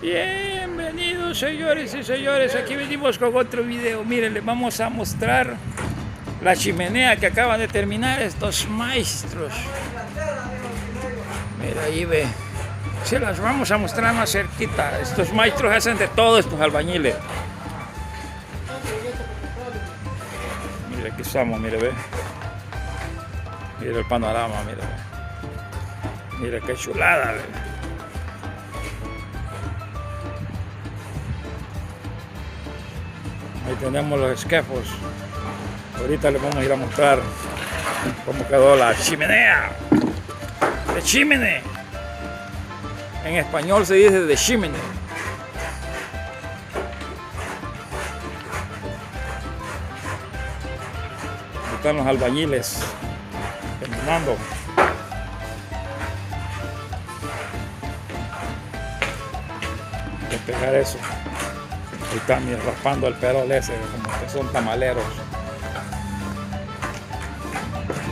Bienvenidos señores y señores, aquí venimos con otro video. Miren, les vamos a mostrar la chimenea que acaban de terminar estos maestros. Mira, ahí ve. Se las vamos a mostrar más cerquita. Estos maestros hacen de todo, estos albañiles. Mire, aquí estamos, mire, ve. Mire el panorama, mire, ve. Mire qué chulada, ve. Ahí tenemos los esquefos. Ahorita les vamos a ir a mostrar cómo quedó la chimenea. De chimene. En español se dice de chimene. Ahí están los albañiles terminando. Despegar eso. Ahí están raspando el perol ese, como que son tamaleros.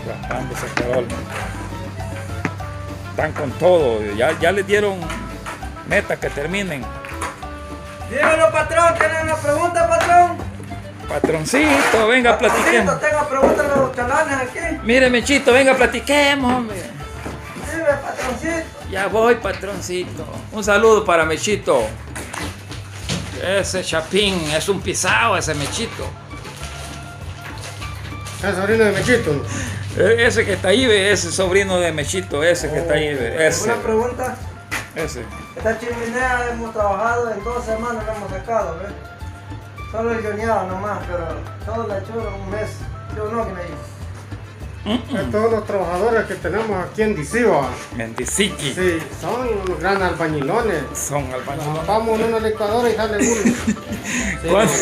Raspando ese perol. Están con todo, ya les dieron meta que terminen. Dímelo, patrón, ¿tiene una pregunta, patrón? Patroncito, venga, platiquemos. Tengo preguntas de los chalanes aquí. Mire, Mechito, venga, platiquemos, hombre. Dime, patroncito. Ya voy, patroncito. Un saludo para Mechito. Ese chapín es un pisado, ese Mechito. ¿Es sobrino de Mechito? Ese que está ahí, ve, ese sobrino de Mechito, ese que está ahí, ve, ese. Una pregunta. Ese. Esta chimenea hemos trabajado en 2 semanas, la hemos sacado, ¿ves? Solo el guioneado nomás, pero todo la chura un mes. Yo no, que me dijo. Todos los trabajadores que tenemos aquí en Disiva. Mendiciqui. Sí, son unos grandes albañilones. Son albañiles. Vamos en una licuadora y sale uno. Sí, ¿Cuánto?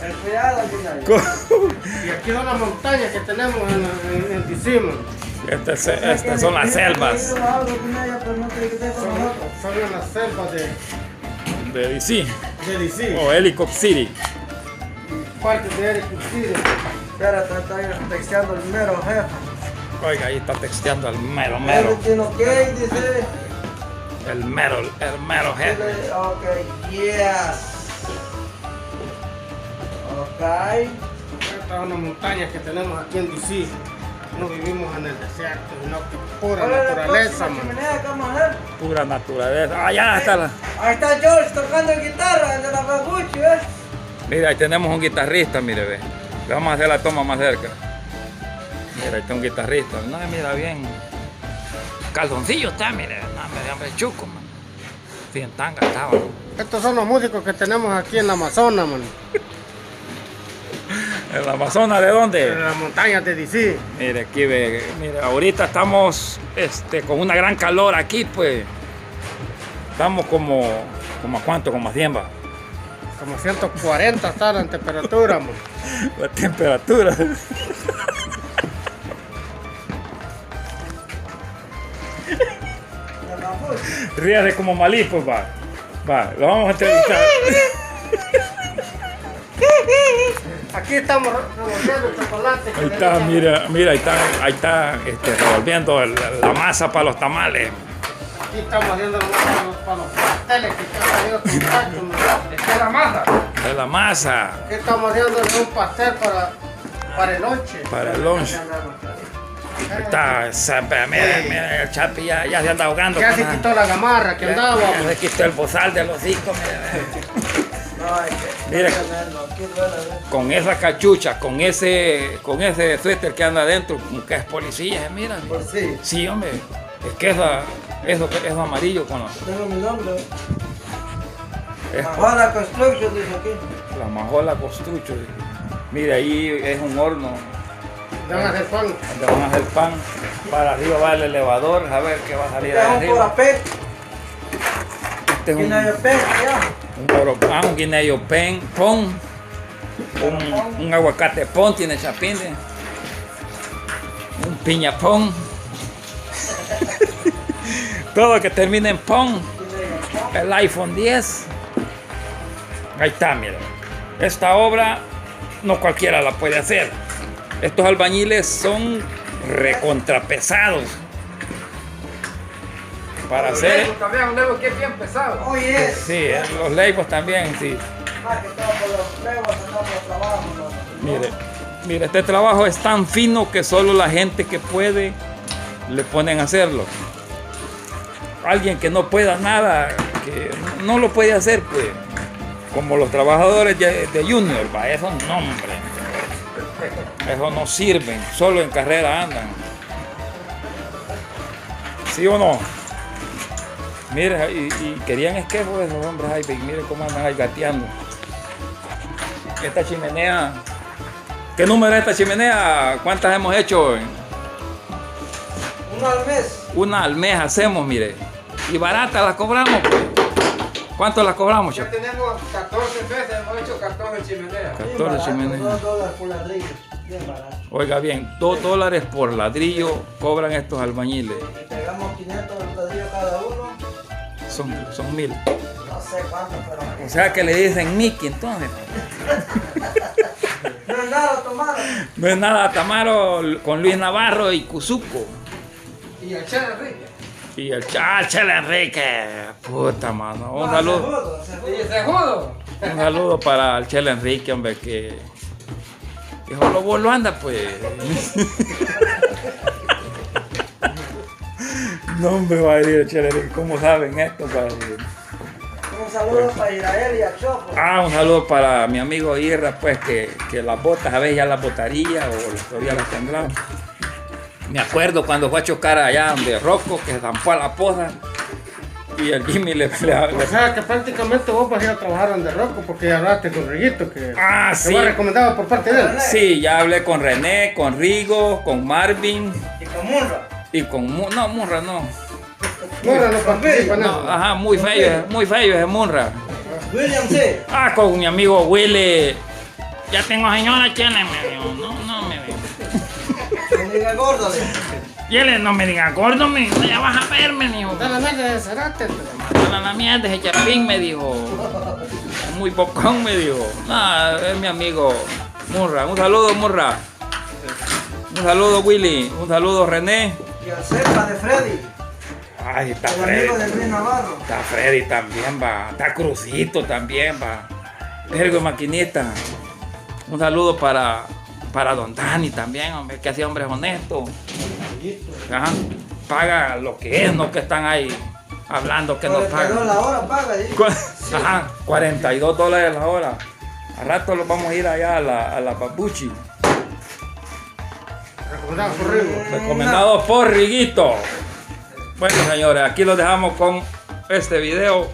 El cuidado, aquí y aquí son las montañas que tenemos en Disiva. Estas son las selvas Son las selvas de DC de Disiva. o Helicop City. Partes de Eric City. Espera, está texteando el mero jefe. Oiga, ahí está texteando el mero Everything okay, dice. el mero jefe. Ok, yes. Ok. Estas son las montañas que tenemos aquí en DC. No vivimos en el desierto, sino que pura ¿Cuál es la naturaleza, próxima man. chimenea que vamos a hacer? Pura naturaleza. Allá está la. Ahí está George tocando guitarra, el de la Baguchi, ¿ves? Mira, ahí tenemos un guitarrista, mire, ve. Le vamos a hacer la toma más cerca. Mira, ahí está un guitarrista. No, mira bien. Calzoncillo está, mire. No, me hambre chuco, man. Sí, en tanga estaba. Estos son los músicos que tenemos aquí en la Amazonas, man. ¿En la Amazonas de dónde? En las montañas de DC. Mire, aquí ve, mire, ahorita estamos con una gran calor aquí, pues. Estamos como a cuánto, como a 100 va. Como 140 está la temperatura, man. La temperatura. Ríase como malí, pues va. Va, lo vamos a entrevistar. Aquí estamos revolviendo el chocolate. Ahí está, mira, ahí está revolviendo la masa para los tamales. Aquí estamos haciendo para los pasteles que están saliendo con tacto, man. Esta es la masa. De la masa. Aquí estamos haciendo un pastel para el lonche. Para el lunch. Ahí está, mira, el Chapi ya se anda ahogando. Ya se quitó la gamarra que andaba. Ya se quitó el bozal de los hijos, mira. Mira, con esa cachucha, con ese suéter que anda adentro, como que es policía, mira. Pues sí. Sí, hombre, es que eso amarillo con los... Tengo mi nombre. Es Majola Construction, dice aquí. la Majola Costrucho. Mira, ahí es un horno Le van a hacer pan. donde van a hacer pan. Para arriba va el elevador, a ver qué va a salir Este es de un arriba. porapé. Este es Y no un pez, ya. oropán, un guineo pon, un aguacate pon, tiene chapín, un piña pon. Todo que termine en pon. El iPhone 10. Ahí está, mira. Esta obra no cualquiera la puede hacer. Estos albañiles son recontrapesados. para Los hacer... Legos también, un Lego que es bien pesado. Oye, Sí, los Legos también, sí. más que todo por los legos andamos trabajo. Mire, este trabajo es tan fino que solo la gente que puede le ponen a hacerlo. Alguien que no pueda nada, que no lo puede hacer, pues, como los trabajadores de Junior, va, eso no, hombre. Eso no sirven, solo en carrera andan. ¿Sí o no? Mire, y querían esquejos esos hombres ahí, mire cómo andan ahí gateando. Esta chimenea, ¿qué número es esta chimenea? ¿Cuántas hemos hecho? Una al mes. Una al mes hacemos, mire. Y barata la cobramos, pues. ¿Cuánto la cobramos, Ya Chapo? tenemos 14 veces, hemos hecho 14 chimeneas. 14 chimeneas. $2 por ladrillo. Bien barato. Oiga bien, $2 por ladrillo cobran estos albañiles. Y pegamos 500 ladrillos cada uno. Son 1000. No sé cuánto, pero. O sea que le dicen Mickey entonces. No es nada, tomar. No es nada Tamaro con Luis Navarro y Cuzuco. Y el Chela Enrique. Y el Chela Enrique. Puta mano. Un saludo. Y ese judo. Un saludo para el Chela Enrique, hombre, que solo vos lo anda, pues. No, hombre, va a ir el Chela Enrique. ¿Cómo saben esto? Un saludo para Israel y a Chopo. Un saludo para mi amigo Irra, pues, que las botas a veces ya las botaría o todavía las tendrá. Me acuerdo cuando fue a chocar allá donde Rocco, que se zampó a la poza y el Jimmy le O sea que prácticamente vos vas a ir a trabajar donde Rocco porque ya hablaste con Riguito que sí. fue recomendado por parte de él. Sí, ya hablé con René, con Rigo, con Marvin Y con Munra. y con no, Munra no. Mora no participa en No, eso. ajá, muy feo ese Munra. William sí. Con mi amigo Willy. Ya tengo señora Chele, me dijo. No me dijo. No diga gordo. Chele, no me diga gordo, me dijo. Ya vas a verme, me dijo. Dale la mierda de Cerate. Mandala la mierda ese chapín, me dijo. Muy bocón, me dijo. No, es mi amigo Murra. Un saludo, Murra. Un saludo, Willy. Un saludo, René. Y al cepa de Freddy. Ay, está El Freddy. amigo de Luis Navarro. Está Freddy también, va. Está Crucito también, va. Ergo Maquinita. Un saludo para Don Dani también, hombre, que hacía hombres honestos. Ajá. Paga lo que es, no que están ahí hablando que no $42 pagan. la hora paga. ¿Sí? Ajá, $42 la hora. A rato los vamos a ir allá a la Papuchi. Recomendado por Rigo. Recomendado por Riguito. Bueno, señores, aquí los dejamos con este video.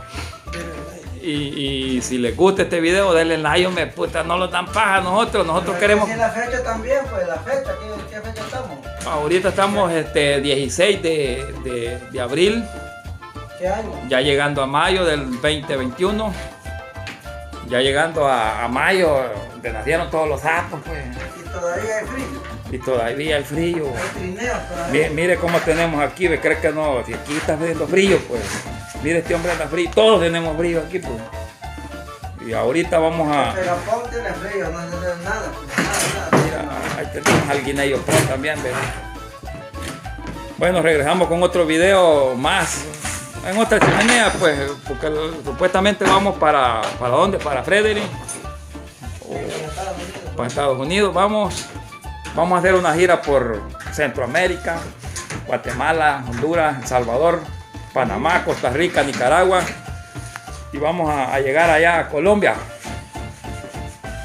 Y si les gusta este video, denle like, hombre, puta, no lo dan paja a nosotros. Nosotros queremos. Y la fecha también, pues la fecha. ¿Qué fecha estamos? Ahorita estamos 16 de abril, ¿Qué año? ya llegando a mayo del 2021. Ya llegando a mayo, donde nacieron todos los sapos, pues. Y todavía hay frío. Y todavía el frío. Hay trineos todavía. Mire cómo tenemos aquí, ¿ve? ¿Crees que no? Si aquí está haciendo frío, pues. Mire, este hombre anda frío. Todos tenemos frío aquí, pues. Y ahorita vamos a... El Pegapón tiene frío, no tiene nada. Mira, ahí tenemos al Guineyo Pro también, ¿ve? Bueno, regresamos con otro video más. En otra chimenea, pues, porque supuestamente vamos para ¿dónde? Para Frederick. Para Estados Unidos. Vamos a hacer una gira por Centroamérica, Guatemala, Honduras, El Salvador, Panamá, Costa Rica, Nicaragua. Y vamos a llegar allá a Colombia.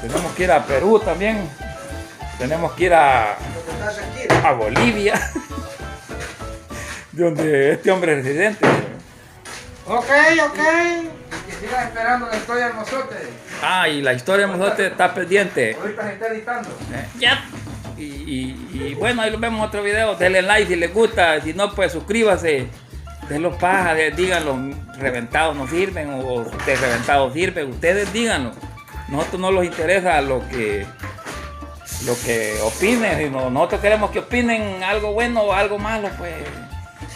Tenemos que ir a Perú también. Tenemos que ir a Bolivia, donde este hombre es residente. Ok. Que sigas esperando la historia de nosotros. Y la historia de nosotros está pendiente. Ahorita se está editando. Ya. Y bueno, ahí lo vemos en otro video. Denle like si les gusta. Si no, pues suscríbase. Denlo paja, díganlo. Reventados no sirven o de reventados sirven. Ustedes díganlo. Nosotros no nos interesa lo que opinen. Sino nosotros queremos que opinen algo bueno o algo malo, pues.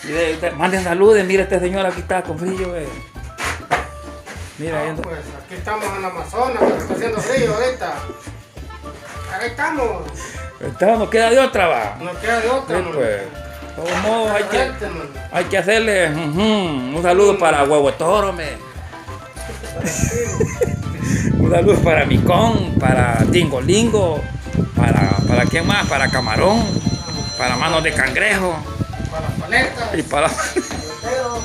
Y manden saludos. Mira, este señor aquí está con frío. Mira, Pues aquí estamos en Amazonas, pero está haciendo frío ahorita. Ahí estamos. Entonces nos queda de otra, va. No queda de otra. Sí, ¿no? pues. todos modos Correcto, mano. hay que hacerle un saludo para Huevo Toro, me. Un saludo para Micón, para Tingolingo, para quién más, para Camarón, para Manos de Cangrejo Para las paletas. y para... Pero